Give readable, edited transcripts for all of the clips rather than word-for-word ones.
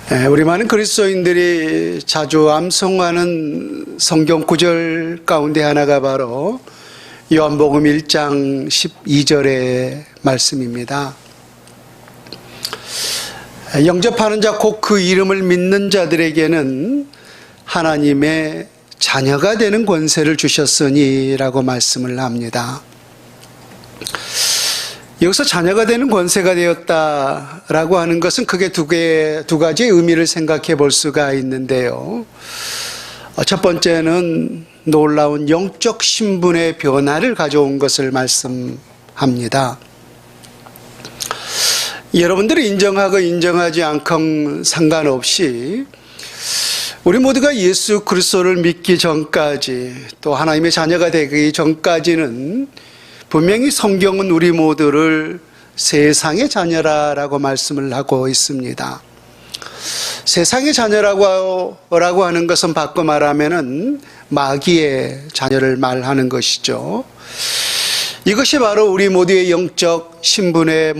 우리 많은 그리스도인들이 자주 암송하는 성경 구절 가운데 하나가 바로 요한복음 1장 12절의 말씀입니다. 영접하는 자 곧 그 이름을 믿는 자들에게는 하나님의 자녀가 되는 권세를 주셨으니 라고 말씀을 합니다. 여기서 자녀가 되는 권세가 되었다라고 하는 것은 크게 두 가지의 의미를 생각해 볼 수가 있는데요. 첫 번째는 놀라운 영적 신분의 변화를 가져온 것을 말씀합니다. 여러분들이 인정하고 인정하지 않건 상관없이 우리 모두가 예수 그리스도를 믿기 전까지 또 하나님의 자녀가 되기 전까지는 분명히 성경은 우리 모두를 세상의 자녀라고 말씀을 하고 있습니다. 세상의 자녀라고 하는 것은 바꿔 말하면은 마귀의 자녀를 말하는 것이죠. 이것이 바로 우리 모두의 영적 신분의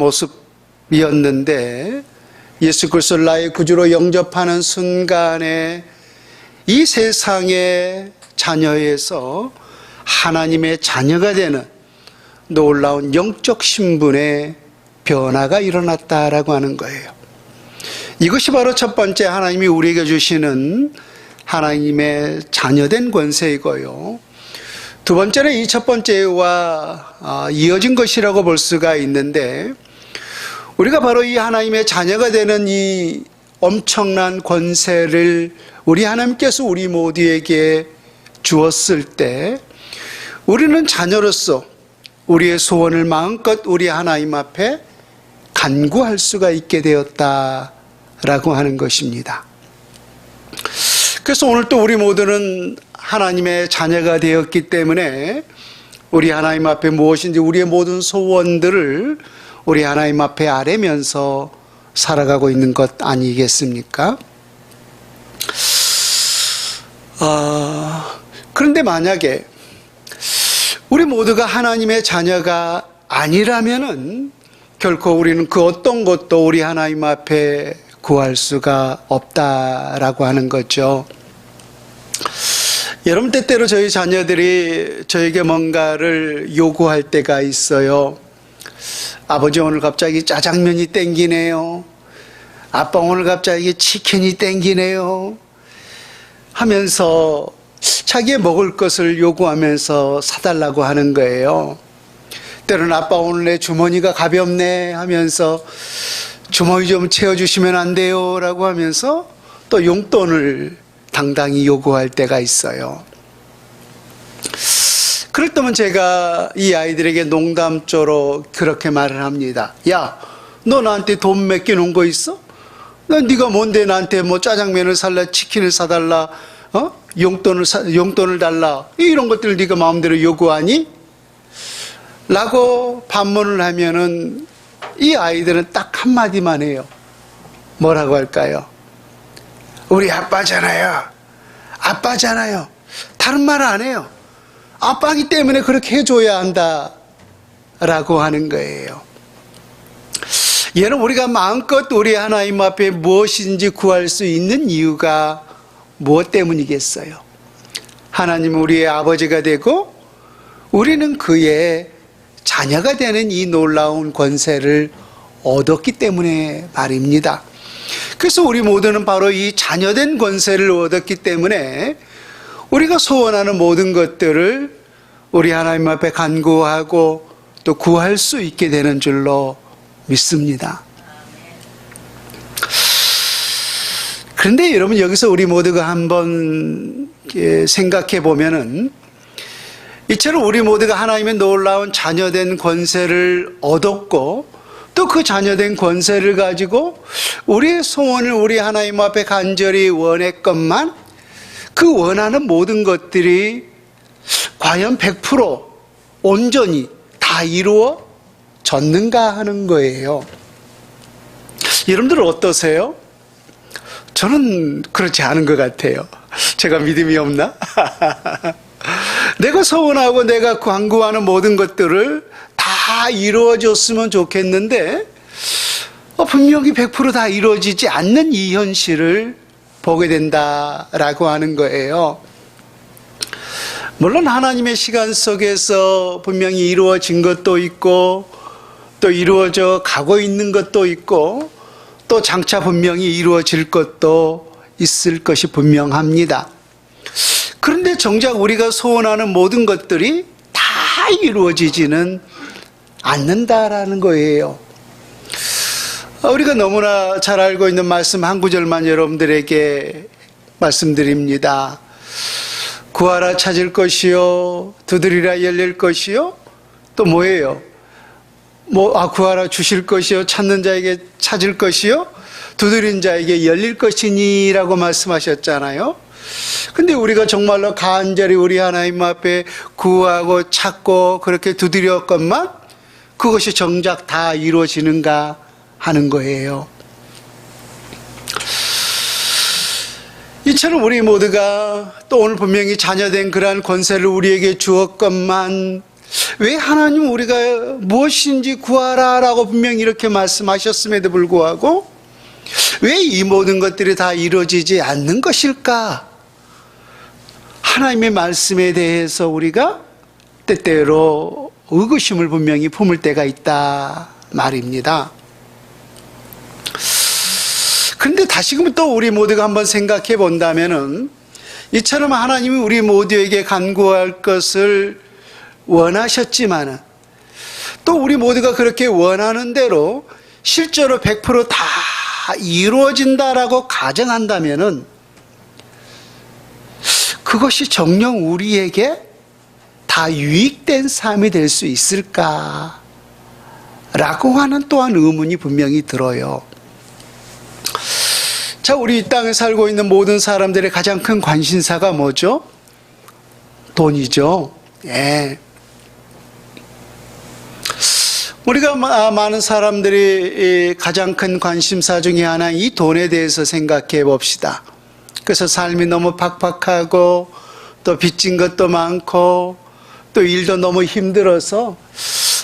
모습이었는데 예수 그리스도를 나의 구주로 영접하는 순간에 이 세상의 자녀에서 하나님의 자녀가 되는 놀라운 영적 신분의 변화가 일어났다라고 하는 거예요. 이것이 바로 첫 번째 하나님이 우리에게 주시는 하나님의 자녀된 권세이고요. 두 번째는 이 첫 번째와 이어진 것이라고 볼 수가 있는데 우리가 바로 이 하나님의 자녀가 되는 이 엄청난 권세를 우리 하나님께서 우리 모두에게 주었을 때 우리는 자녀로서 우리의 소원을 마음껏 우리 하나님 앞에 간구할 수가 있게 되었다라고 하는 것입니다. 그래서 오늘 또 우리 모두는 하나님의 자녀가 되었기 때문에 우리 하나님 앞에 무엇인지 우리의 모든 소원들을 우리 하나님 앞에 아뢰면서 살아가고 있는 것 아니겠습니까? 그런데 만약에 우리 모두가 하나님의 자녀가 아니라면은 결코 우리는 그 어떤 것도 우리 하나님 앞에 구할 수가 없다라고 하는 거죠. 여러분 때때로 저희 자녀들이 저에게 뭔가를 요구할 때가 있어요. 아버지 오늘 갑자기 짜장면이 땡기네요. 아빠 오늘 갑자기 치킨이 땡기네요. 하면서 자기의 먹을 것을 요구하면서 사달라고 하는 거예요. 때로는 아빠 오늘 내 주머니가 가볍네 하면서 주머니 좀 채워주시면 안 돼요 라고 하면서 또 용돈을 당당히 요구할 때가 있어요. 그럴 때면 제가 이 아이들에게 농담조로 그렇게 말을 합니다. 야, 너 나한테 돈 맡겨놓은 거 있어? 네가 뭔데 나한테 뭐 짜장면을 살라 치킨을 사달라 용돈을 달라 이런 것들을 네가 마음대로 요구하니? 라고 반문을 하면은 이 아이들은 딱 한마디만 해요. 뭐라고 할까요? 우리 아빠잖아요. 아빠잖아요. 다른 말 안 해요. 아빠기 때문에 그렇게 해줘야 한다 라고 하는 거예요. 얘는 우리가 마음껏 우리 하나님 앞에 무엇인지 구할 수 있는 이유가 무엇 때문이겠어요? 하나님은 우리의 아버지가 되고 우리는 그의 자녀가 되는 이 놀라운 권세를 얻었기 때문에 말입니다. 그래서 우리 모두는 바로 이 자녀된 권세를 얻었기 때문에 우리가 소원하는 모든 것들을 우리 하나님 앞에 간구하고 또 구할 수 있게 되는 줄로 믿습니다. 그런데 여러분 여기서 우리 모두가 한번 생각해 보면은 이처럼 우리 모두가 하나님의 놀라운 자녀된 권세를 얻었고 또 그 자녀된 권세를 가지고 우리의 소원을 우리 하나님 앞에 간절히 원했건만 그 원하는 모든 것들이 과연 100% 온전히 다 이루어졌는가 하는 거예요. 여러분들은 어떠세요? 저는 그렇지 않은 것 같아요. 제가 믿음이 없나? 내가 소원하고 내가 간구하는 모든 것들을 다 이루어졌으면 좋겠는데 분명히 100%다 이루어지지 않는 이 현실을 보게 된다라고 하는 거예요. 물론 하나님의 시간 속에서 분명히 이루어진 것도 있고 또 이루어져 가고 있는 것도 있고 또 장차 분명히 이루어질 것도 있을 것이 분명합니다. 그런데 정작 우리가 소원하는 모든 것들이 다 이루어지지는 않는다라는 거예요. 우리가 너무나 잘 알고 있는 말씀 한 구절만 여러분들에게 말씀드립니다. 구하라 찾을 것이요, 두드리라 열릴 것이요, 또 뭐예요? 구하라 주실 것이요, 찾는 자에게 찾을 것이요, 두드린 자에게 열릴 것이니라고 말씀하셨잖아요. 근데 우리가 정말로 간절히 우리 하나님 앞에 구하고 찾고 그렇게 두드렸건만 그것이 정작 다 이루어지는가 하는 거예요. 이처럼 우리 모두가 또 오늘 분명히 자녀된 그러한 권세를 우리에게 주었건만 왜 하나님 우리가 무엇인지 구하라 라고 분명히 이렇게 말씀하셨음에도 불구하고 왜 이 모든 것들이 다 이루어지지 않는 것일까? 하나님의 말씀에 대해서 우리가 때때로 의구심을 분명히 품을 때가 있다 말입니다. 그런데 다시금 또 우리 모두가 한번 생각해 본다면은 이처럼 하나님이 우리 모두에게 간구할 것을 원하셨지만은 또 우리 모두가 그렇게 원하는 대로 실제로 100%다 이루어진다라고 가정한다면은 그것이 정녕 우리에게 다 유익된 삶이 될 수 있을까? 라고 하는 또한 의문이 분명히 들어요. 자, 우리 이 땅에 살고 있는 모든 사람들의 가장 큰 관심사가 뭐죠? 돈이죠. 예. 우리가 많은 사람들이 가장 큰 관심사 중에 하나 이 돈에 대해서 생각해 봅시다. 그래서 삶이 너무 팍팍하고 또 빚진 것도 많고 또 일도 너무 힘들어서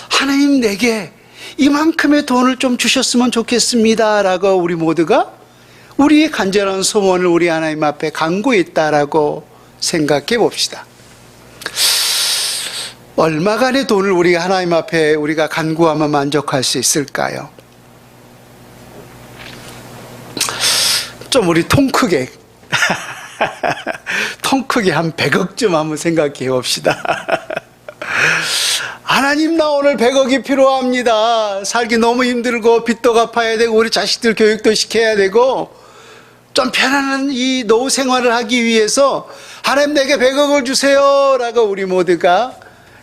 하나님 내게 이만큼의 돈을 좀 주셨으면 좋겠습니다 라고 우리 모두가 우리의 간절한 소원을 우리 하나님 앞에 간구했다라고 생각해 봅시다. 얼마간의 돈을 우리 하나님 앞에 우리가 간구하면 만족할 수 있을까요? 좀 우리 통 크게 통 크게 한 100억쯤 한번 생각해 봅시다. 하나님 나 오늘 100억이 필요합니다. 살기 너무 힘들고 빚도 갚아야 되고 우리 자식들 교육도 시켜야 되고 좀 편안한 이 노후 생활을 하기 위해서 하나님 내게 100억을 주세요 라고 우리 모두가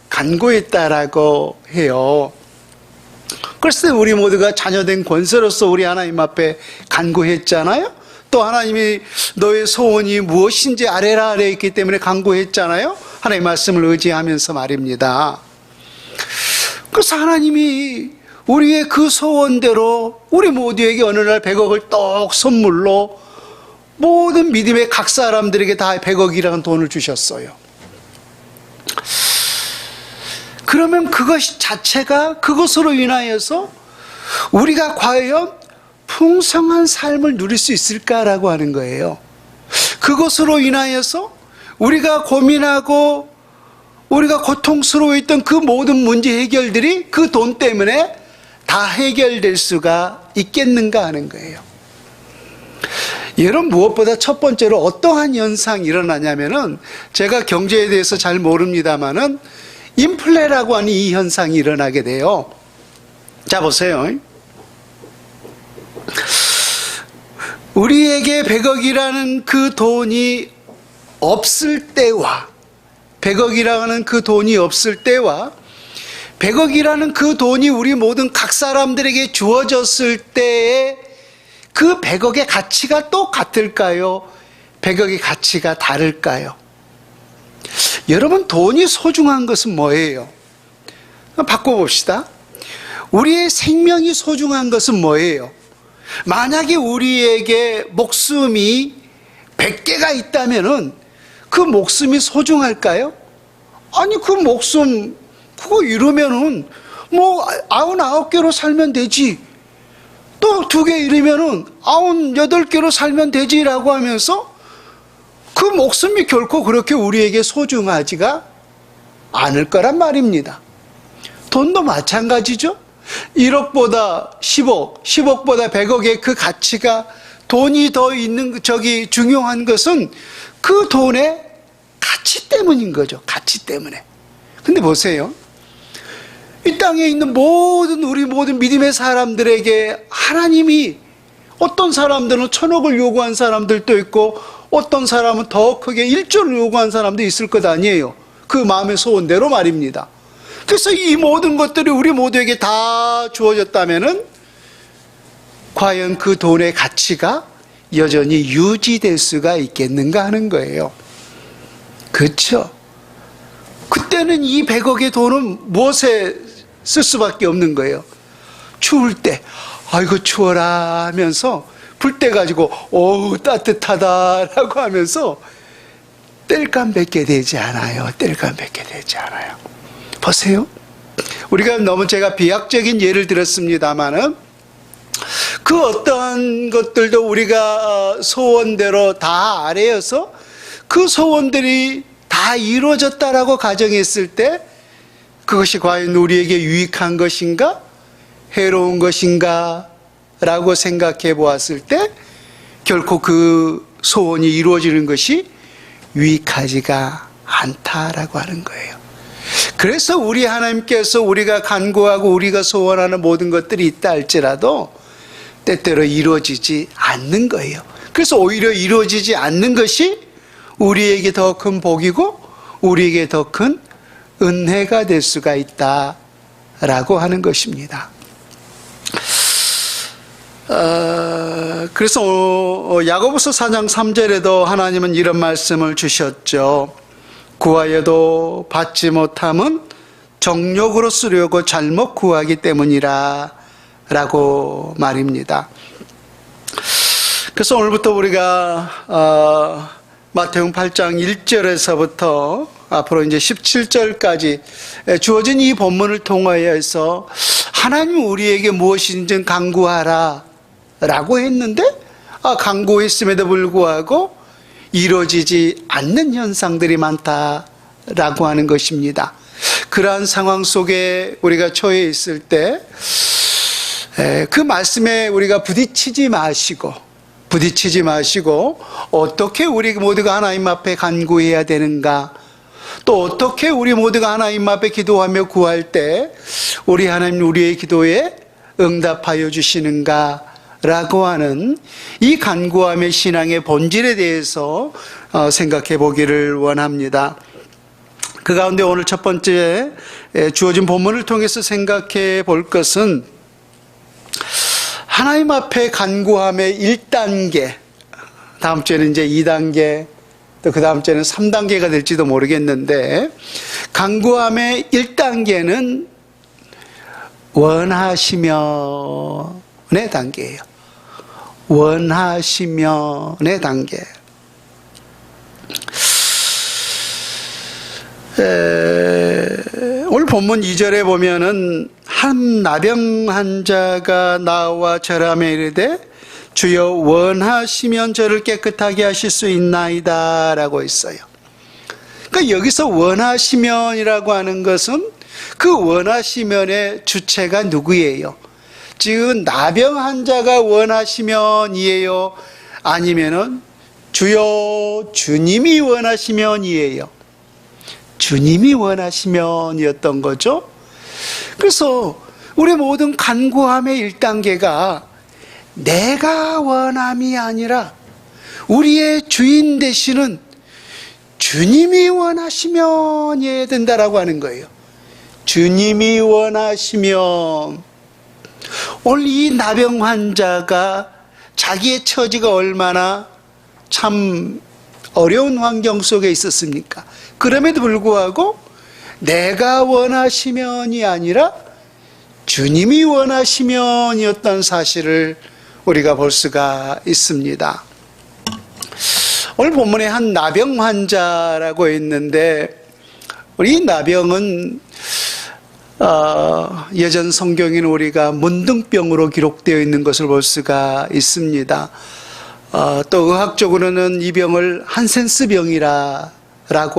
간구했다라고 해요. 글쎄 우리 모두가 자녀된 권세로서 우리 하나님 앞에 간구했잖아요. 또 하나님이 너의 소원이 무엇인지 아뢰라 했기 때문에 간구했잖아요. 하나님의 말씀을 의지하면서 말입니다. 그래서 하나님이 우리의 그 소원대로 우리 모두에게 어느 날 100억을 떡 선물로 모든 믿음의 각 사람들에게 다 100억이라는 돈을 주셨어요. 그러면 그것 자체가 그것으로 인하여서 우리가 과연 풍성한 삶을 누릴 수 있을까라고 하는 거예요. 그것으로 인하여서 우리가 고민하고 우리가 고통스러워했던 그 모든 문제 해결들이 그 돈 때문에 다 해결될 수가 있겠는가 하는 거예요. 여러분 무엇보다 첫 번째로 어떠한 현상이 일어나냐면은 제가 경제에 대해서 잘 모릅니다만은 인플레라고 하는 이 현상이 일어나게 돼요. 자 보세요. 우리에게 100억이라는 그 돈이 없을 때와 100억이라는 그 돈이 없을 때와 100억이라는 그 돈이 우리 모든 각 사람들에게 주어졌을 때의 그 100억의 가치가 똑같을까요? 100억의 가치가 다를까요? 여러분 돈이 소중한 것은 뭐예요? 바꿔봅시다. 우리의 생명이 소중한 것은 뭐예요? 만약에 우리에게 목숨이 100개가 있다면은 그 목숨이 소중할까요? 아니 그 목숨 그거 이러면은 뭐 99개로 살면 되지. 또 2개 잃으면은 98개로 살면 되지라고 하면서 그 목숨이 결코 그렇게 우리에게 소중하지가 않을 거란 말입니다. 돈도 마찬가지죠. 1억보다 10억, 10억보다 100억의 그 가치가 돈이 더 있는, 중요한 것은 그 돈의 가치 때문인 거죠. 가치 때문에. 근데 보세요. 이 땅에 있는 우리 모든 믿음의 사람들에게 하나님이 어떤 사람들은 1000억을 요구한 사람들도 있고 어떤 사람은 더 크게 1조를 요구한 사람도 있을 것 아니에요. 그 마음의 소원대로 말입니다. 그래서 이 모든 것들이 우리 모두에게 다 주어졌다면은 과연 그 돈의 가치가 여전히 유지될 수가 있겠는가 하는 거예요. 그렇죠? 그때는 이 100억의 돈은 무엇에 쓸 수밖에 없는 거예요. 추울 때 아이고 추워라 하면서 불 때 가지고 어우 따뜻하다라고 하면서 뗄감밖에 되지 않아요. 뗄감밖에 되지 않아요. 보세요. 우리가 너무 제가 비약적인 예를 들었습니다마는 그 어떠한 것들도 우리가 소원대로 다 아래여서 그 소원들이 다 이루어졌다라고 가정했을 때 그것이 과연 우리에게 유익한 것인가? 해로운 것인가? 라고 생각해 보았을 때 결코 그 소원이 이루어지는 것이 유익하지가 않다라고 하는 거예요. 그래서 우리 하나님께서 우리가 간구하고 우리가 소원하는 모든 것들이 있다 할지라도 때때로 이루어지지 않는 거예요. 그래서 오히려 이루어지지 않는 것이 우리에게 더 큰 복이고 우리에게 더 큰 은혜가 될 수가 있다라고 하는 것입니다. 그래서 야고보서 4장 3절에도 하나님은 이런 말씀을 주셨죠. 구하여도 받지 못함은 정욕으로 쓰려고 잘못 구하기 때문이라 라고 말입니다. 그래서 오늘부터 우리가 마태복음 8장 1절에서부터 앞으로 이제 17절까지 주어진 이 본문을 통하여서 하나님 우리에게 무엇이든지 간구하라 라고 했는데 간구했음에도 불구하고 이루어지지 않는 현상들이 많다라고 하는 것입니다. 그러한 상황 속에 우리가 처해 있을 때 그 말씀에 우리가 부딪히지 마시고 어떻게 우리 모두가 하나님 앞에 간구해야 되는가, 또 어떻게 우리 모두가 하나님 앞에 기도하며 구할 때 우리 하나님 우리의 기도에 응답하여 주시는가 라고 하는 이 간구함의 신앙의 본질에 대해서 생각해 보기를 원합니다. 그 가운데 오늘 첫 번째 주어진 본문을 통해서 생각해 볼 것은 하나님 앞에 간구함의 1단계, 다음 주에는 이제 2단계, 또 그 다음 주에는 3단계가 될지도 모르겠는데, 간구함의 1단계는 원하시면의 단계예요. 원하시면의 단계. 오늘 본문 2절에 보면은 한 나병 환자가 나와 절하며 이르되 주여 원하시면 저를 깨끗하게 하실 수 있나이다 라고 있어요. 그러니까 여기서 원하시면이라고 하는 것은 그 원하시면의 주체가 누구예요? 지금 나병 환자가 원하시면이에요? 아니면은 주여 주님이 원하시면이에요? 주님이 원하시면이었던 거죠. 그래서 우리 모든 간구함의 1단계가 내가 원함이 아니라 우리의 주인 되시는 주님이 원하시면이어야 된다라고 하는 거예요. 주님이 원하시면. 오늘 이 나병 환자가 자기의 처지가 얼마나 참 어려운 환경 속에 있었습니까? 그럼에도 불구하고 내가 원하시면이 아니라 주님이 원하시면이었던 사실을 우리가 볼 수가 있습니다. 오늘 본문에 한 나병 환자라고 있는데, 우리 나병은 예전 성경에는 우리가 문둥병으로 기록되어 있는 것을 볼 수가 있습니다. 또 의학적으로는 이 병을 한센스병이라고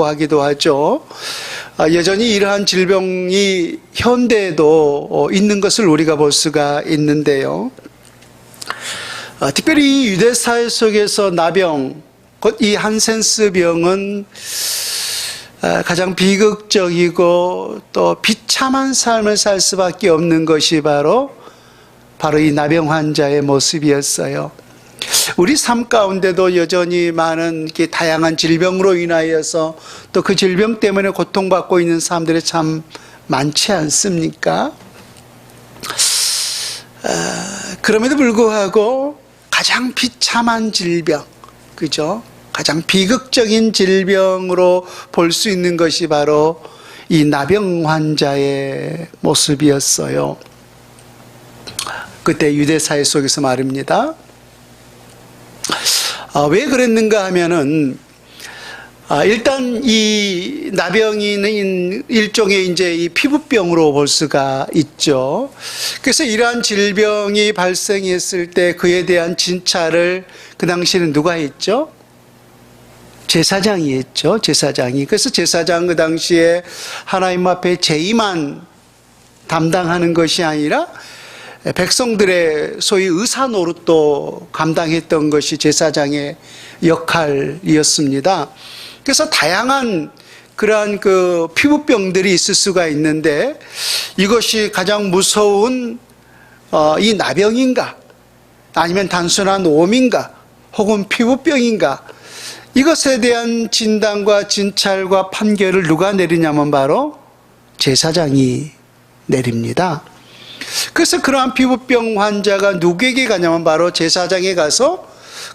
하기도 하죠. 여전히 이러한 질병이 현대에도 있는 것을 우리가 볼 수가 있는데요. 특별히 유대사회 속에서 나병, 곧 이 한센스병은 가장 비극적이고 또 비참한 삶을 살 수밖에 없는 것이 바로 이 나병 환자의 모습이었어요. 우리 삶 가운데도 여전히 많은 다양한 질병으로 인하여서 또 그 질병 때문에 고통받고 있는 사람들이 참 많지 않습니까? 그럼에도 불구하고 가장 비참한 질병, 그죠? 가장 비극적인 질병으로 볼 수 있는 것이 바로 이 나병 환자의 모습이었어요. 그때 유대사회 속에서 말입니다. 왜 그랬는가 하면은, 일단 이 나병이는 일종의 이제 이 피부병으로 볼 수가 있죠. 그래서 이러한 질병이 발생했을 때 그에 대한 진찰을 그 당시에는 누가 했죠? 제사장이 했죠. 제사장이. 그래서 제사장 그 당시에 하나님 앞에 제의만 담당하는 것이 아니라 백성들의 소위 의사 노릇도 감당했던 것이 제사장의 역할이었습니다. 그래서 다양한 그러한 그 피부병들이 있을 수가 있는데 이것이 가장 무서운 이 나병인가 아니면 단순한 오민가 혹은 피부병인가 이것에 대한 진단과 진찰과 판결을 누가 내리냐면 바로 제사장이 내립니다. 그래서 그러한 피부병 환자가 누구에게 가냐면 바로 제사장에 가서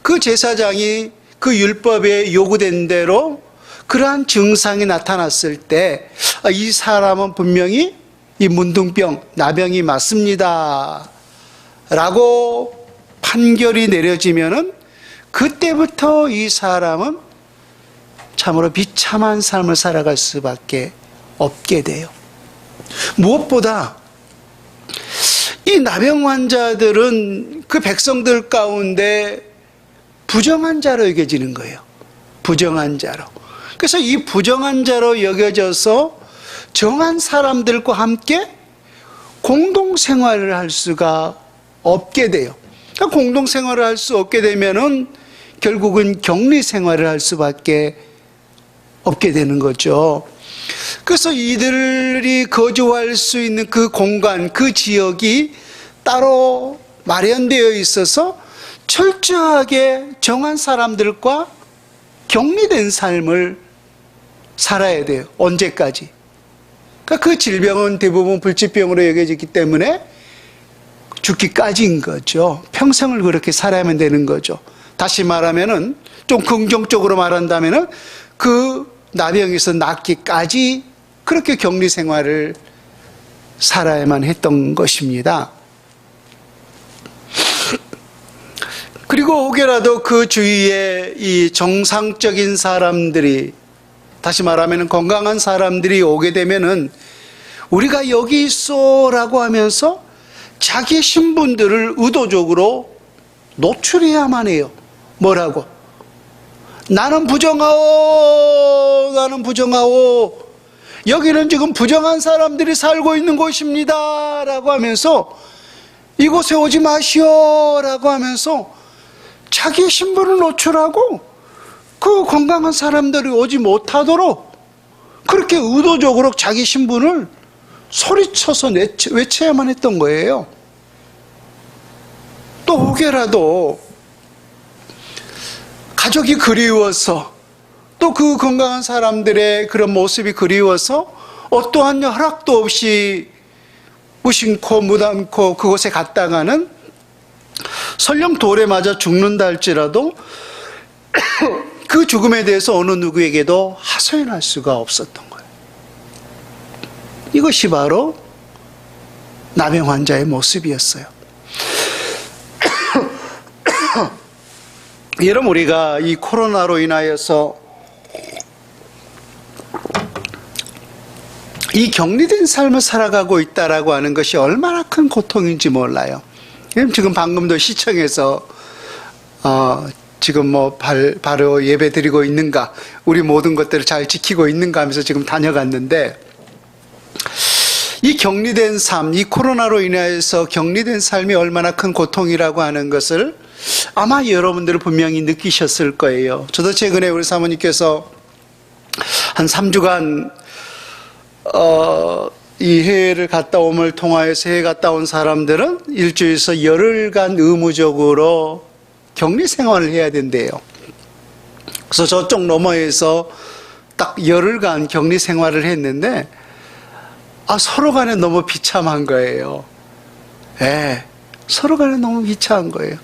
그 제사장이 그 율법에 요구된 대로 그러한 증상이 나타났을 때 이 사람은 분명히 이 문둥병, 나병이 맞습니다 라고 판결이 내려지면은 그때부터 이 사람은 참으로 비참한 삶을 살아갈 수밖에 없게 돼요. 무엇보다 이 나병 환자들은 그 백성들 가운데 부정한 자로 여겨지는 거예요. 부정한 자로. 그래서 이 부정한 자로 여겨져서 정한 사람들과 함께 공동생활을 할 수가 없게 돼요. 그러니까 공동생활을 할 수 없게 되면은 결국은 격리생활을 할 수밖에 없게 되는 거죠. 그래서 이들이 거주할 수 있는 그 공간, 그 지역이 따로 마련되어 있어서 철저하게 정한 사람들과 격리된 삶을 살아야 돼요. 언제까지? 그러니까 그 질병은 대부분 불치병으로 여겨지기 때문에 죽기까지인 거죠. 평생을 그렇게 살아야만 되는 거죠. 다시 말하면은 좀 긍정적으로 말한다면은 그 나병에서 낫기까지 그렇게 격리 생활을 살아야만 했던 것입니다. 그리고 혹여라도 그 주위에 이 정상적인 사람들이, 다시 말하면 건강한 사람들이 오게 되면은 우리가 여기 있어 라고 하면서 자기 신분들을 의도적으로 노출해야만 해요. 뭐라고? 나는 부정하오, 나는 부정하오. 여기는 지금 부정한 사람들이 살고 있는 곳입니다 라고 하면서 이곳에 오지 마시오 라고 하면서 자기 신분을 노출하고 그 건강한 사람들이 오지 못하도록 그렇게 의도적으로 자기 신분을 소리쳐서 외쳐야만 했던 거예요. 또 혹여라도 가족이 그리워서 또 그 건강한 사람들의 그런 모습이 그리워서 어떠한 허락도 없이 무심코 무담코 그곳에 갔다가는 설령 돌에 맞아 죽는다 할지라도 그 죽음에 대해서 어느 누구에게도 하소연할 수가 없었던 거예요. 이것이 바로 나병 환자의 모습이었어요. 여러분, 우리가 이 코로나로 인하여서 이 격리된 삶을 살아가고 있다라고 하는 것이 얼마나 큰 고통인지 몰라요. 지금 방금도 시청에서 지금 뭐 바로 예배 드리고 있는가, 우리 모든 것들을 잘 지키고 있는가 하면서 지금 다녀갔는데, 이 격리된 삶, 이 코로나로 인해서 격리된 삶이 얼마나 큰 고통이라고 하는 것을 아마 여러분들은 분명히 느끼셨을 거예요. 저도 최근에 우리 사모님께서 한 3주간 이 해외를 갔다 옴을 통하여서 해외 갔다 온 사람들은 일주일에서 열흘간 의무적으로 격리 생활을 해야 된대요. 그래서 저쪽 너머에서 딱 열흘간 격리 생활을 했는데, 서로 간에 너무 비참한 거예요. 예, 서로 간에 너무 비참한 거예요.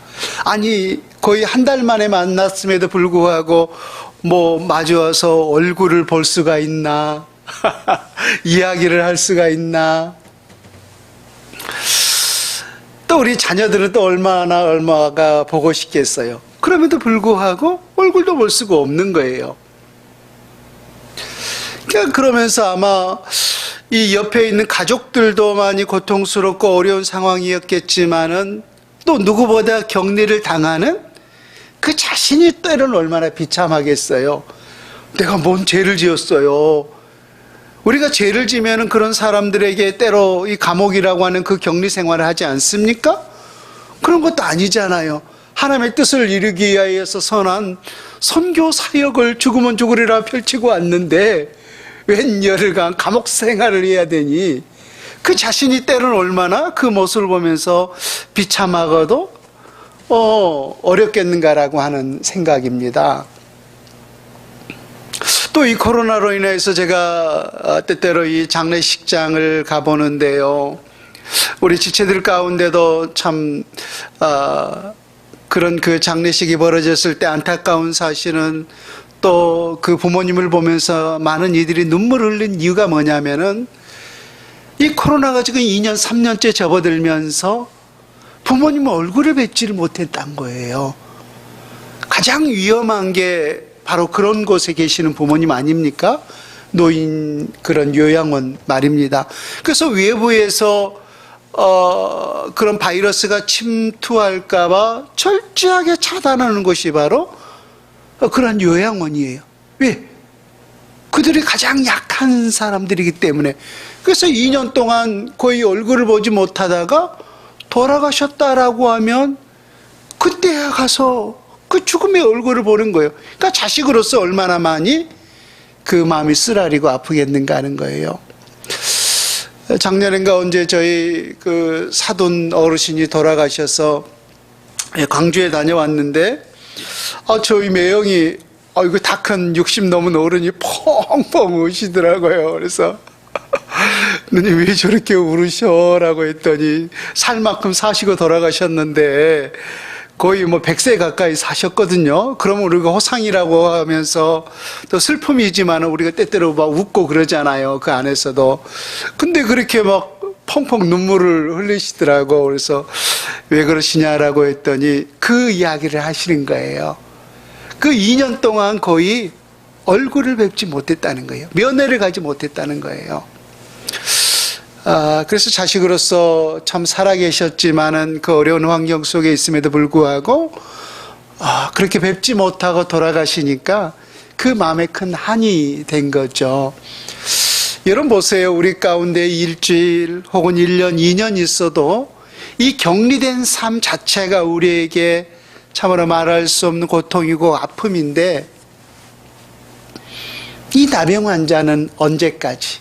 아니, 거의 한 달 만에 만났음에도 불구하고 뭐 마주와서 얼굴을 볼 수가 있나? 이야기를 할 수가 있나? 또 우리 자녀들은 또 얼마가 보고 싶겠어요. 그럼에도 불구하고 얼굴도 볼 수가 없는 거예요. 그러면서 아마 이 옆에 있는 가족들도 많이 고통스럽고 어려운 상황이었겠지만은, 또 누구보다 격리를 당하는 그 자신이 때로는 얼마나 비참하겠어요. 내가 뭔 죄를 지었어요. 우리가 죄를 지면은 그런 사람들에게 때로 이 감옥이라고 하는 그 격리 생활을 하지 않습니까? 그런 것도 아니잖아요. 하나님의 뜻을 이루기 위하여서 선한 선교 사역을 죽으면 죽으리라 펼치고 왔는데, 웬 열흘간 감옥 생활을 해야 되니, 그 자신이 때로는 얼마나 그 모습을 보면서 비참하고도 어렵겠는가라고 하는 생각입니다. 또 이 코로나로 인해서 제가 때때로 이 장례식장을 가보는데요, 우리 지체들 가운데도 참 그런 그 장례식이 벌어졌을 때 안타까운 사실은, 또 그 부모님을 보면서 많은 이들이 눈물을 흘린 이유가 뭐냐면은, 이 코로나가 지금 2년 3년째 접어들면서 부모님 얼굴을 뵙지를 못했단 거예요. 가장 위험한 게 바로 그런 곳에 계시는 부모님 아닙니까? 노인 그런 요양원 말입니다. 그래서 외부에서 그런 바이러스가 침투할까봐 철저하게 차단하는 것이 바로 그런 요양원이에요. 왜? 그들이 가장 약한 사람들이기 때문에. 그래서 2년 동안 거의 얼굴을 보지 못하다가 돌아가셨다라고 하면 그때야 가서 그 죽음의 얼굴을 보는 거예요. 그러니까 자식으로서 얼마나 많이 그 마음이 쓰라리고 아프겠는가 하는 거예요. 작년인가 언제 저희 그 사돈 어르신이 돌아가셔서 광주에 다녀왔는데, 저희 매형이 이거 다 큰 60 넘은 어른이 펑펑 우시더라고요. 그래서 누님 왜 저렇게 울으셔? 라고 했더니, 살 만큼 사시고 돌아가셨는데 거의 뭐 100세 가까이 사셨거든요. 그러면 우리가 호상이라고 하면서 또 슬픔이지만 우리가 때때로 막 웃고 그러잖아요. 그 안에서도. 근데 그렇게 막 펑펑 눈물을 흘리시더라고. 그래서 왜 그러시냐라고 했더니 그 이야기를 하시는 거예요. 그 2년 동안 거의 얼굴을 뵙지 못했다는 거예요. 면회를 가지 못했다는 거예요. 그래서 자식으로서 참 살아계셨지만은 그 어려운 환경 속에 있음에도 불구하고 그렇게 뵙지 못하고 돌아가시니까 그 마음에 큰 한이 된 거죠. 여러분 보세요. 우리 가운데 일주일 혹은 1년, 2년 있어도 이 격리된 삶 자체가 우리에게 참으로 말할 수 없는 고통이고 아픔인데, 이 나병 환자는 언제까지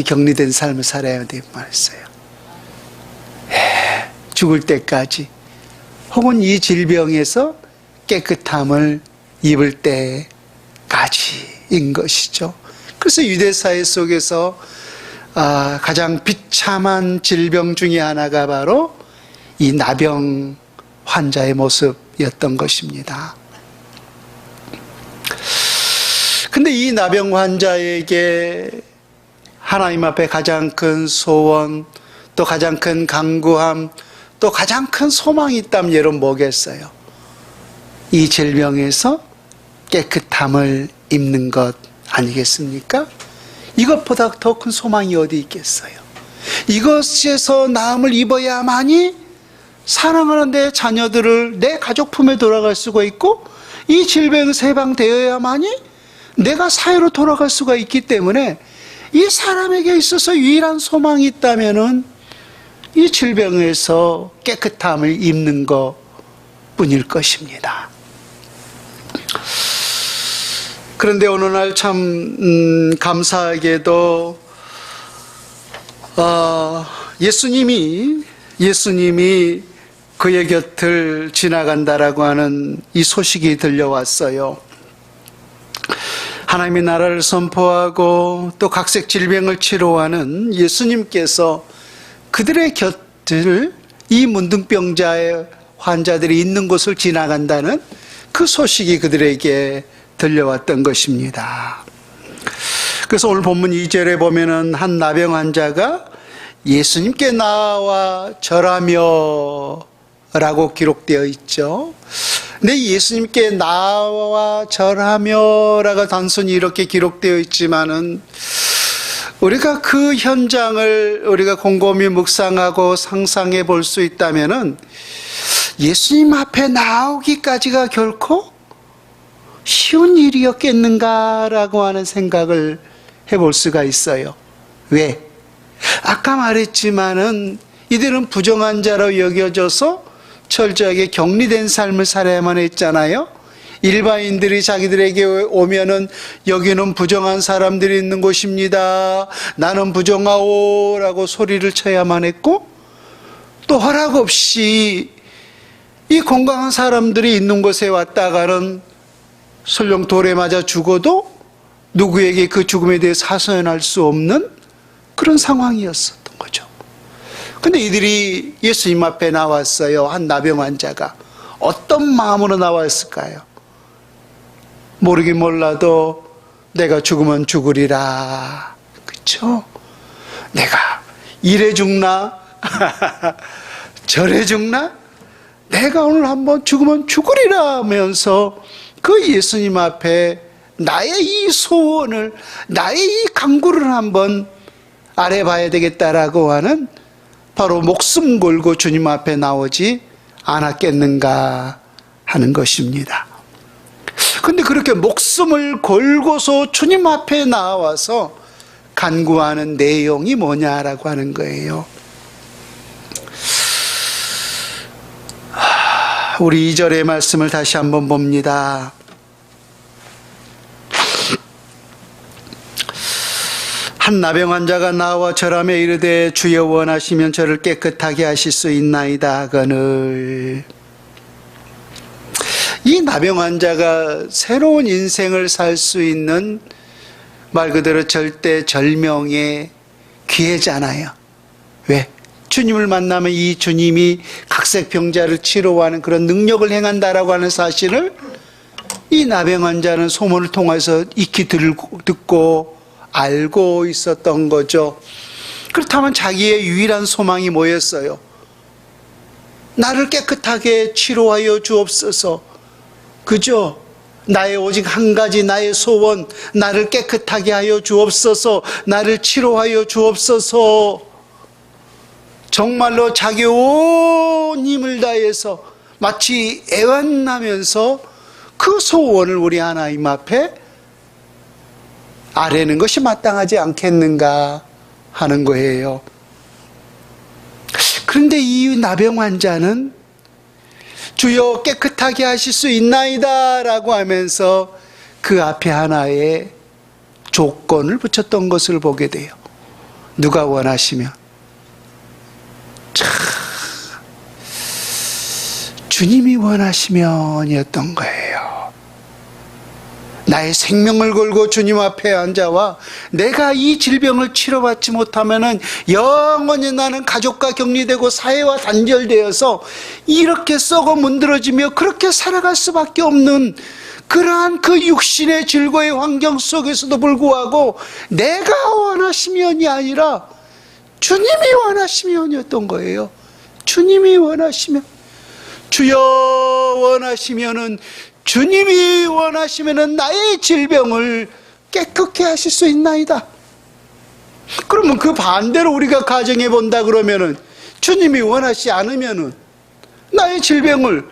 격리된 삶을 살아야 돼 말했어요. 죽을 때까지, 혹은 이 질병에서 깨끗함을 입을 때까지인 것이죠. 그래서 유대사회 속에서 가장 비참한 질병 중에 하나가 바로 이 나병 환자의 모습이었던 것입니다. 근데 이 나병 환자에게 하나님 앞에 가장 큰 소원, 또 가장 큰 간구함, 또 가장 큰 소망이 있다면 여러분 뭐겠어요? 이 질병에서 깨끗함을 입는 것 아니겠습니까? 이것보다 더 큰 소망이 어디 있겠어요? 이것에서 나음을 입어야만이 사랑하는 내 자녀들을 내 가족 품에 돌아갈 수가 있고, 이 질병에서 해방되어야만이 내가 사회로 돌아갈 수가 있기 때문에, 이 사람에게 있어서 유일한 소망이 있다면은 이 질병에서 깨끗함을 입는 것 뿐일 것입니다. 그런데 어느 날 참 감사하게도 예수님이 그의 곁을 지나간다라고 하는 이 소식이 들려왔어요. 하나님의 나라를 선포하고 또 각색 질병을 치료하는 예수님께서 그들의 곁을, 이 문둥병자의 환자들이 있는 곳을 지나간다는 그 소식이 그들에게 들려왔던 것입니다. 그래서 오늘 본문 2절에 보면은 한 나병 환자가 예수님께 나와 절하며 라고 기록되어 있죠. 근데 예수님께 나와 절하며 라가 단순히 이렇게 기록되어 있지만은, 우리가 그 현장을 우리가 곰곰이 묵상하고 상상해 볼 수 있다면은, 예수님 앞에 나오기까지가 결코 쉬운 일이었겠는가라고 하는 생각을 해볼 수가 있어요. 왜? 아까 말했지만은 이들은 부정한 자로 여겨져서 철저하게 격리된 삶을 살아야만 했잖아요. 일반인들이 자기들에게 오면은 여기는 부정한 사람들이 있는 곳입니다, 나는 부정하오 라고 소리를 쳐야만 했고, 또 허락 없이 이 건강한 사람들이 있는 곳에 왔다가는 설령 돌에 맞아 죽어도 누구에게 그 죽음에 대해서 하소연할 수 없는 그런 상황이었었던 거죠. 근데 이들이 예수님 앞에 나왔어요. 한 나병 환자가 어떤 마음으로 나왔을까요? 모르긴 몰라도 내가 죽으면 죽으리라, 그렇죠? 내가 이래 죽나 저래 죽나, 내가 오늘 한번 죽으면 죽으리라 하면서 그 예수님 앞에 나의 이 소원을, 나의 이 간구를 한번 아뢰봐야 되겠다라고 하는, 바로 목숨 걸고 주님 앞에 나오지 않았겠는가 하는 것입니다. 근데 그렇게 목숨을 걸고서 주님 앞에 나와서 간구하는 내용이 뭐냐라고 하는 거예요. 우리 2절의 말씀을 다시 한번 봅니다. 한 나병 환자가 나와 절하며 이르되 주여 원하시면 저를 깨끗하게 하실 수 있나이다 하거늘. 이 나병 환자가 새로운 인생을 살 수 있는 말 그대로 절대 절명의 기회잖아요. 왜? 주님을 만나면 이 주님이 각색병자를 치료하는 그런 능력을 행한다라고 하는 사실을 이 나병 환자는 소문을 통해서 익히 듣고 알고 있었던 거죠. 그렇다면 자기의 유일한 소망이 뭐였어요? 나를 깨끗하게 치료하여 주옵소서. 그죠? 나의 오직 한 가지 나의 소원, 나를 깨끗하게 하여 주옵소서, 나를 치료하여 주옵소서. 정말로 자기 온 힘을 다해서 마치 애완나면서 그 소원을 우리 하나님 앞에 아뢰는 것이 마땅하지 않겠는가 하는 거예요. 그런데 이 나병 환자는 주여 깨끗하게 하실 수 있나이다 라고 하면서 그 앞에 하나의 조건을 붙였던 것을 보게 돼요. 누가 원하시면. 참, 주님이 원하시면이었던 거예요. 나의 생명을 걸고 주님 앞에 앉아와 내가 이 질병을 치료받지 못하면은 영원히 나는 가족과 격리되고 사회와 단절되어서 이렇게 썩어 문드러지며 그렇게 살아갈 수밖에 없는 그러한 그 육신의 질고의 환경 속에서도 불구하고 내가 원하시면이 아니라 주님이 원하시면이었던 거예요. 주님이 원하시면, 주여 원하시면은, 주님이 원하시면은 나의 질병을 깨끗게 하실 수 있나이다. 그러면 그 반대로 우리가 가정해 본다 그러면은 주님이 원하지 않으면은 나의 질병을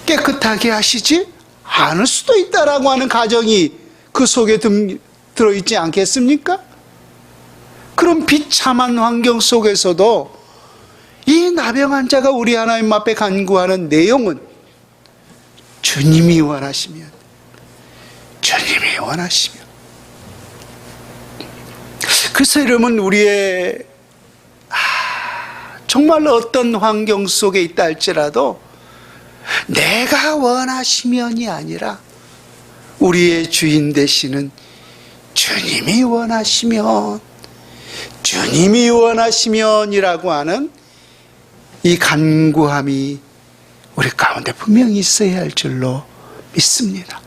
깨끗하게 하시지 않을 수도 있다라고 하는 가정이 그 속에 들어있지 않겠습니까? 그런 비참한 환경 속에서도 이 나병 환자가 우리 하나님 앞에 간구하는 내용은 주님이 원하시면, 주님이 원하시면. 그래서 여러분, 우리의 정말 어떤 환경 속에 있다 할지라도 내가 원하시면이 아니라 우리의 주인 되시는 주님이 원하시면, 주님이 원하시면이라고 하는 이 간구함이 우리 가운데 분명히 있어야 할 줄로 믿습니다.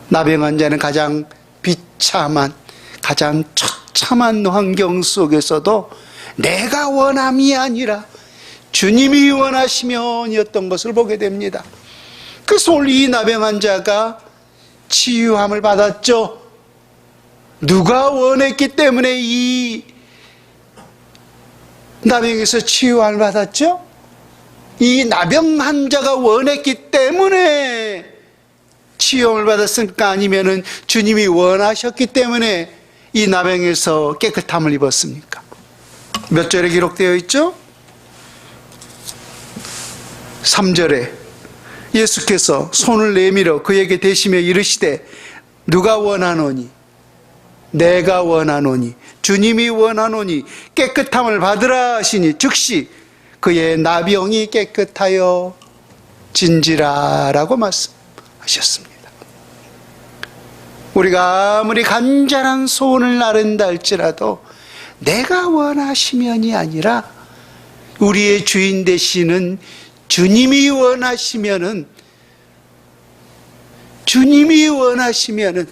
나병 환자는 가장 비참한, 가장 처참한 환경 속에서도 내가 원함이 아니라 주님이 원하시면이었던 것을 보게 됩니다. 그래서 오늘 이 나병 환자가 치유함을 받았죠. 누가 원했기 때문에 이 나병에서 치유함을 받았죠? 이 나병 환자가 원했기 때문에 치유함을 받았을까? 아니면은 주님이 원하셨기 때문에 이 나병에서 깨끗함을 입었습니까? 몇 절에 기록되어 있죠? 3절에 예수께서 손을 내밀어 그에게 대시며 이르시되 누가 원하노니? 내가 원하노니, 주님이 원하노니 깨끗함을 받으라 하시니 즉시 그의 나병이 깨끗하여 진지라라고 말씀하셨습니다. 우리가 아무리 간절한 소원을 나른다 할지라도 내가 원하시면이 아니라 우리의 주인 되시는 주님이 원하시면은, 주님이 원하시면은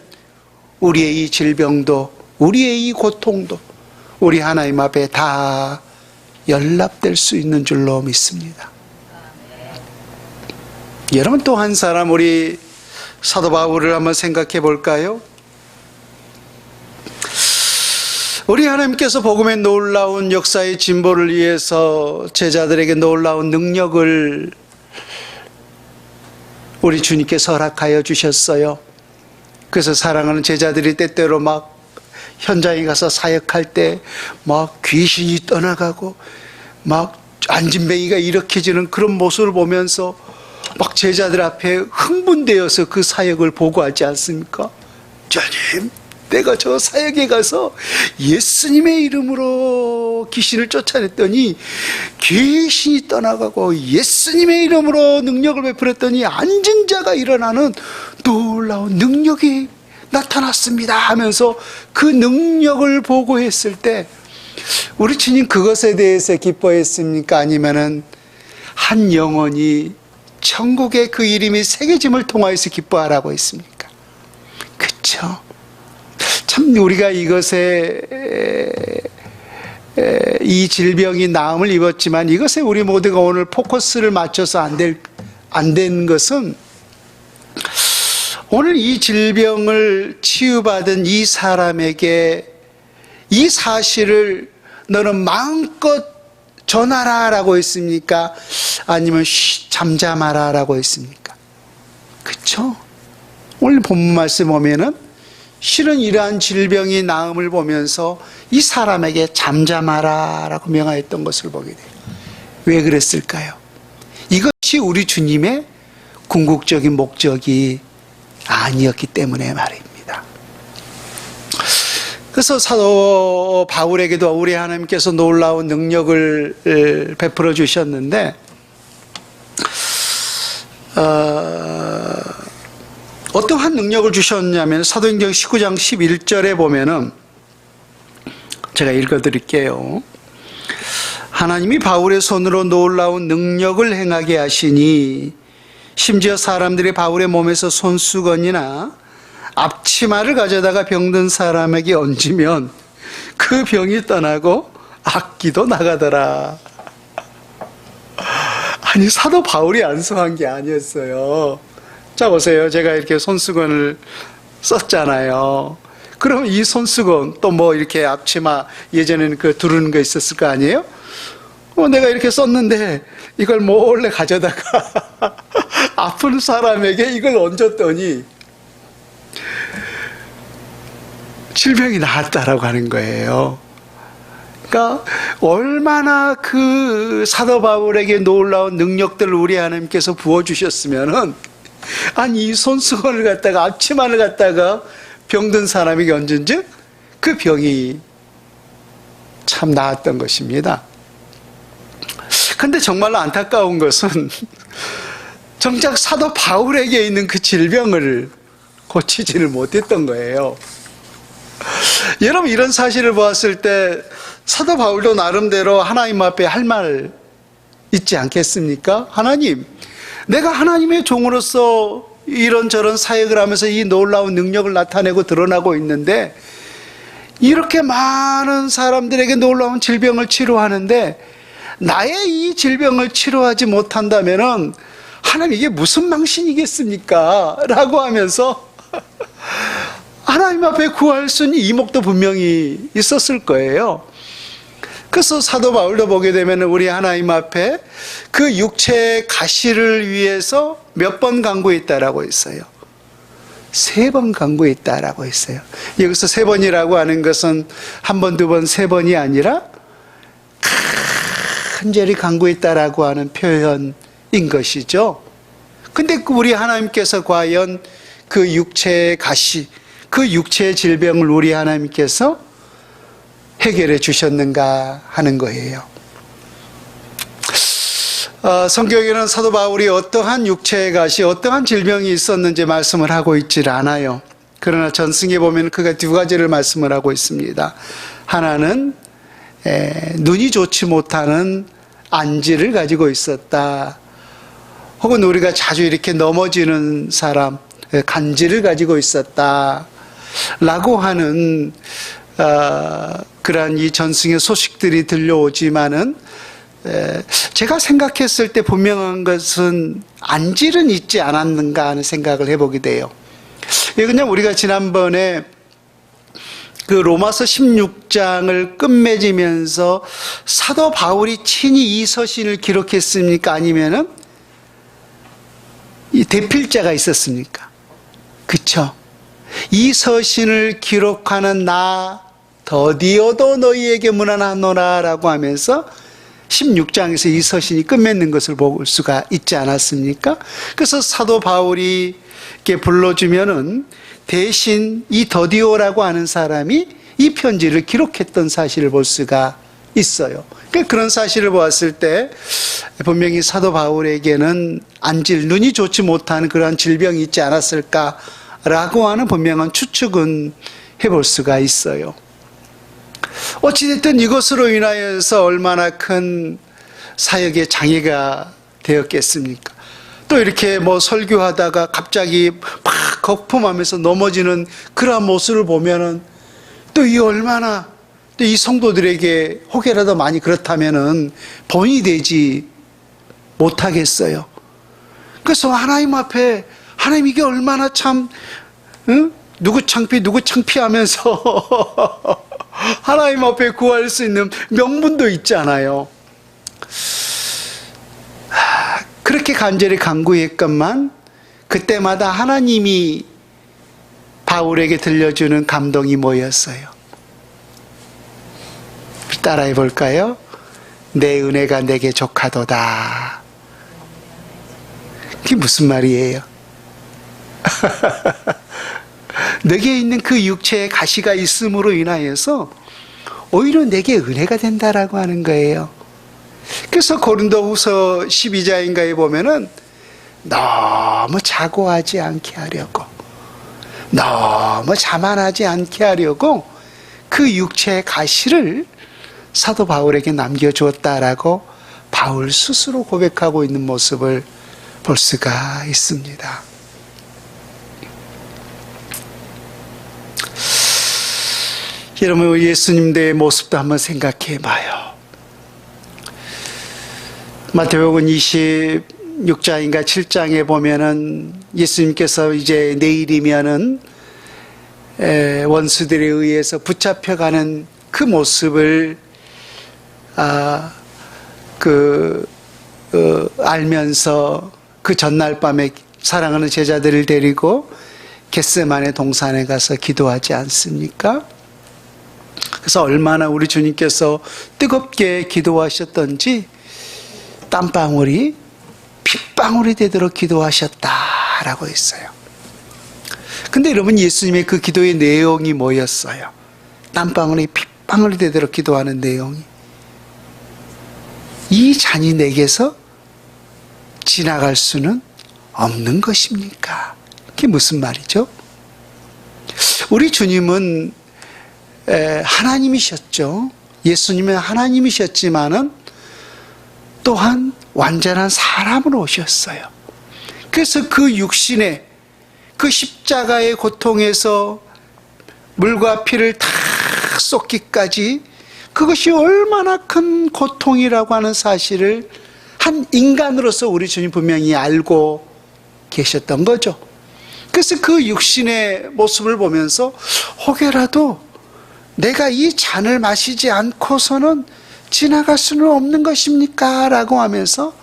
우리의 이 질병도, 우리의 이 고통도 우리 하나님 앞에 다 연락될 수 있는 줄로 믿습니다. 여러분, 또 한 사람 우리 사도 바울을 한번 생각해 볼까요? 우리 하나님께서 복음의 놀라운 역사의 진보를 위해서 제자들에게 놀라운 능력을 우리 주님께서 허락하여 주셨어요. 그래서 사랑하는 제자들이 때때로 막 현장에 가서 사역할 때 막 귀신이 떠나가고 막 안진뱅이가 일으켜지는 그런 모습을 보면서 막 제자들 앞에 흥분되어서 그 사역을 보고하지 않습니까? 주님, 내가 저 사역에 가서 예수님의 이름으로 귀신을 쫓아냈더니 귀신이 떠나가고 예수님의 이름으로 능력을 베풀었더니 앉은 자가 일어나는 놀라운 능력이 나타났습니다 하면서 그 능력을 보고했을 때 우리 주님 그것에 대해서 기뻐했습니까? 아니면은 한 영혼이 천국의 그 이름이 새겨짐을 통하여서 기뻐하라고 했습니까? 그렇죠? 참 우리가 이것에 이 질병이 나음을 입었지만 이것에 우리 모두가 오늘 포커스를 맞춰서 안 된 것은 오늘 이 질병을 치유받은 이 사람에게 이 사실을 너는 마음껏 전하라 라고 했습니까? 아니면 잠잠하라 라고 했습니까? 그렇죠? 오늘 본문 말씀 보면은 실은 이러한 질병이 나음을 보면서 이 사람에게 잠잠하라 라고 명하였던 것을 보게 돼요. 왜 그랬을까요? 이것이 우리 주님의 궁극적인 목적이 아니었기 때문에 말입니다. 그래서 사도 바울에게도 우리 하나님께서 놀라운 능력을 베풀어 주셨는데 어떠한 능력을 주셨냐면 사도행전 19장 11절에 보면은 제가 읽어드릴게요. 하나님이 바울의 손으로 놀라운 능력을 행하게 하시니 심지어 사람들이 바울의 몸에서 손수건이나 앞치마를 가져다가 병든 사람에게 얹으면 그 병이 떠나고 악기도 나가더라. 아니 사도 바울이 안수한 게 아니었어요. 자, 보세요. 제가 이렇게 손수건을 썼잖아요. 그럼 이 손수건, 또 뭐 이렇게 앞치마, 예전에는 그 두르는 거 있었을 거 아니에요? 내가 이렇게 썼는데, 이걸 몰래 가져다가, 아픈 사람에게 이걸 얹었더니, 질병이 나았다라고 하는 거예요. 그러니까 얼마나 그 사도 바울에게 놀라운 능력들을 우리 하나님께서 부어주셨으면은, 아니 이 손수건을 갖다가 앞치마를 갖다가 병든 사람에게 얹은즉 그 병이 참 나았던 것입니다. 근데 정말로 안타까운 것은 정작 사도 바울에게 있는 그 질병을 고치지를 못했던 거예요. 여러분, 이런 사실을 보았을 때 사도 바울도 나름대로 하나님 앞에 할 말 있지 않겠습니까? 하나님, 내가 하나님의 종으로서 이런저런 사역을 하면서 이 놀라운 능력을 나타내고 드러나고 있는데, 이렇게 많은 사람들에게 놀라운 질병을 치료하는데 나의 이 질병을 치료하지 못한다면은 하나님, 이게 무슨 망신이겠습니까? 라고 하면서 하나님 앞에 구할 수 있는 이목도 분명히 있었을 거예요. 그래서 사도 바울도 보게 되면 우리 하나님 앞에 그 육체의 가시를 위해서 몇 번 간구했다라고 했어요. 3번 간구했다라고 했어요. 여기서 3번이라고 하는 것은 한 번, 두 번, 3번이 아니라 간절히 간구했다라고 하는 표현인 것이죠. 근데 우리 하나님께서 과연 그 육체의 가시, 그 육체의 질병을 우리 하나님께서 해결해 주셨는가 하는 거예요. 성경에는 사도 바울이 어떠한 육체의 가시, 어떠한 질병이 있었는지 말씀을 하고 있질 않아요. 그러나 전승에 보면 그가 2가지를 말씀을 하고 있습니다. 하나는 눈이 좋지 못하는 안지를 가지고 있었다. 혹은 우리가 자주 이렇게 넘어지는 사람, 간지를 가지고 있었다. 라고 하는 그러한 이 전승의 소식들이 들려오지만은 제가 생각했을 때 분명한 것은 안질은 있지 않았는가 하는 생각을 해보게 돼요. 그냥 우리가 지난번에 그 로마서 16장을 끝맺으면서 사도 바울이 친히 이 서신을 기록했습니까? 아니면은 이 대필자가 있었습니까? 그쵸? 이 서신을 기록하는 나 더디어도 너희에게 문안하노라 라고 하면서 16장에서 이 서신이 끝맺는 것을 볼 수가 있지 않았습니까? 그래서 사도 바울이 이렇게 불러주면은 대신 이 더디오라고 하는 사람이 이 편지를 기록했던 사실을 볼 수가 있어요. 그런 사실을 보았을 때 분명히 사도 바울에게는 안질, 눈이 좋지 못한 그러한 질병이 있지 않았을까라고 하는 분명한 추측은 해볼 수가 있어요. 어찌됐든 이것으로 인하여서 얼마나 큰 사역의 장애가 되었겠습니까? 또 이렇게 뭐 설교하다가 갑자기 막 거품하면서 넘어지는 그러한 모습을 보면은 또 이 얼마나 또 이 성도들에게 혹여라도 많이 그렇다면은 본이 되지 못하겠어요. 그래서 하나님 앞에 하나님 이게 얼마나 참 누구 창피하면서 하나님 앞에 구할 수 있는 명분도 있잖아요. 그렇게 간절히 간구했건만 그때마다 하나님이 바울에게 들려주는 감동이 뭐였어요? 따라해 볼까요? 내 은혜가 내게 족하도다. 그게 무슨 말이에요? 내게 있는 그 육체의 가시가 있음으로 인하여서 오히려 내게 은혜가 된다라고 하는 거예요. 그래서 고린도후서 12장인가에 보면은 너무 자고하지 않게 하려고, 너무 자만하지 않게 하려고 그 육체의 가시를 사도 바울에게 남겨주었다라고 바울 스스로 고백하고 있는 모습을 볼 수가 있습니다. 여러분, 예수님의 모습도 한번 생각해 봐요. 마태복음 26장인가 7장에 보면은 예수님께서 이제 내일이면은 원수들에 의해서 붙잡혀가는 그 모습을 알면서 그 전날 밤에 사랑하는 제자들을 데리고 겟세마네 동산에 가서 기도하지 않습니까? 그래서 얼마나 우리 주님께서 뜨겁게 기도하셨던지 땀방울이 핏방울이 되도록 기도하셨다라고 했어요. 근데 여러분, 예수님의 그 기도의 내용이 뭐였어요? 땀방울이 핏방울이 되도록 기도하는 내용이, 이 잔이 내게서 지나갈 수는 없는 것입니까? 그게 무슨 말이죠? 우리 주님은 하나님이셨죠. 예수님은 하나님이셨지만은 또한 완전한 사람으로 오셨어요. 그래서 그 육신의 그 십자가의 고통에서 물과 피를 다 쏟기까지, 그것이 얼마나 큰 고통이라고 하는 사실을 한 인간으로서 우리 주님 분명히 알고 계셨던 거죠. 그래서 그 육신의 모습을 보면서 혹여라도 내가 이 잔을 마시지 않고서는 지나갈 수는 없는 것입니까? 라고 하면서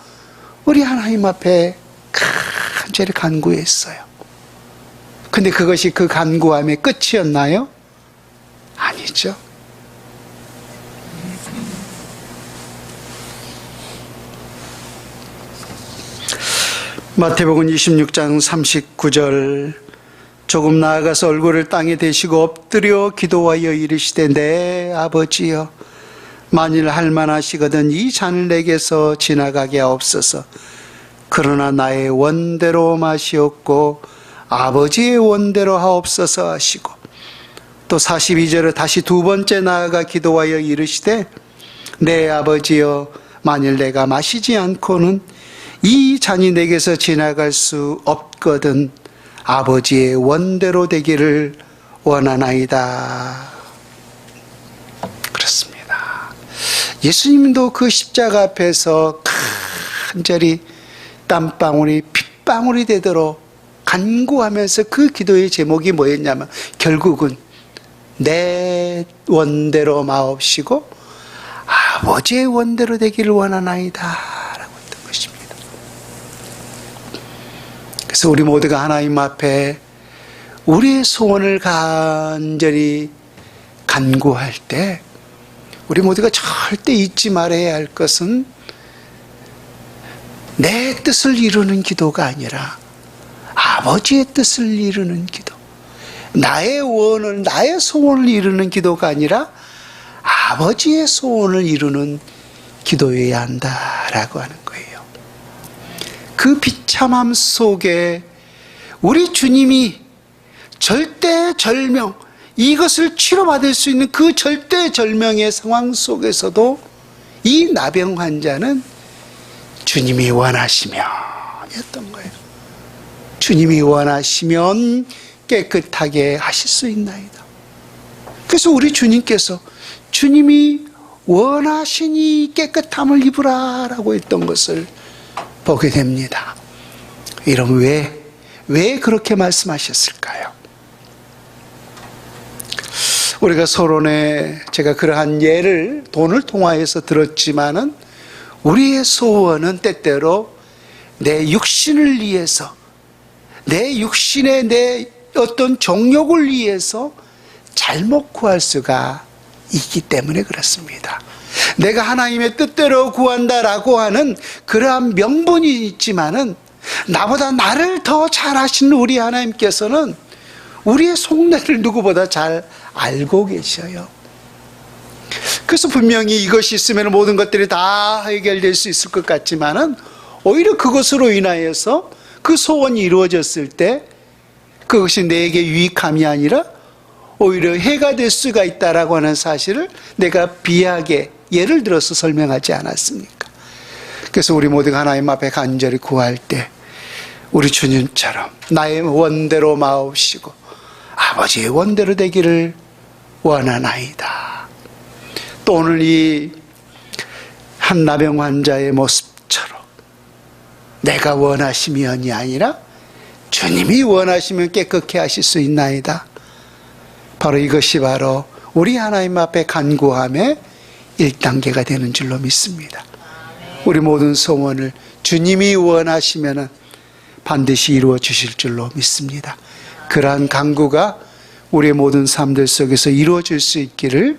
우리 하나님 앞에 간절히 간구했어요. 근데 그것이 그 간구함의 끝이었나요? 아니죠. 마태복음 26장 39절, 조금 나아가서 얼굴을 땅에 대시고 엎드려 기도하여 이르시되, 내 아버지여, 만일 할만하시거든 이 잔을 내게서 지나가게 하옵소서. 그러나 나의 원대로 마시옵고 아버지의 원대로 하옵소서 하시고, 또 42절에 다시 두 번째 나아가 기도하여 이르시되, 내 아버지여, 만일 내가 마시지 않고는 이 잔이 내게서 지나갈 수 없거든 아버지의 원대로 되기를 원하나이다. 그렇습니다. 예수님도 그 십자가 앞에서 간절히 땀방울이 핏방울이 되도록 간구하면서 그 기도의 제목이 뭐였냐면, 결국은 내 원대로 마옵시고 아버지의 원대로 되기를 원하나이다 라고 했던 것입니다. 그래서 우리 모두가 하나님 앞에 우리의 소원을 간절히 간구할 때, 우리 모두가 절대 잊지 말아야 할 것은 내 뜻을 이루는 기도가 아니라 아버지의 뜻을 이루는 기도, 나의 원을, 나의 소원을 이루는 기도가 아니라 아버지의 소원을 이루는 기도여야 한다라고 하는 거예요. 그 비참함 속에 우리 주님이 절대절명, 이것을 치료받을 수 있는 그 절대절명의 상황 속에서도 이 나병 환자는 주님이 원하시면 였던 거예요. 주님이 원하시면 깨끗하게 하실 수 있나이다. 그래서 우리 주님께서 주님이 원하시니 깨끗함을 입으라 라고 했던 것을 보게 됩니다. 이러면 왜 그렇게 말씀하셨을까요? 우리가 서론에 제가 그러한 예를 돈을 통하여서 들었지만은, 우리의 소원은 때때로 내 육신을 위해서, 내 육신의 내 어떤 정욕을 위해서 잘못 구할 수가 있기 때문에 그렇습니다. 내가 하나님의 뜻대로 구한다라고 하는 그러한 명분이 있지만은, 나보다 나를 더 잘 아시는 우리 하나님께서는 우리의 속내를 누구보다 잘 알고 계셔요. 그래서 분명히 이것이 있으면 모든 것들이 다 해결될 수 있을 것 같지만은, 오히려 그것으로 인하여서 그 소원이 이루어졌을 때 그것이 내게 유익함이 아니라 오히려 해가 될 수가 있다라고 하는 사실을 내가 비하게 예를 들어서 설명하지 않았습니까? 그래서 우리 모두가 하나님 앞에 간절히 구할 때 우리 주님처럼 나의 원대로 마옵시고 아버지의 원대로 되기를 원하나이다. 또 오늘 이 한나병 환자의 모습처럼 내가 원하시면이 아니라 주님이 원하시면 깨끗게 하실 수 있나이다. 바로 이것이 바로 우리 하나님 앞에 간구함의 1단계가 되는 줄로 믿습니다. 우리 모든 소원을 주님이 원하시면 반드시 이루어 주실 줄로 믿습니다. 그러한 간구가 우리의 모든 삶들 속에서 이루어질 수 있기를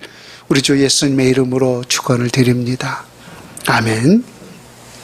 우리 주 예수님의 이름으로 축원을 드립니다. 아멘.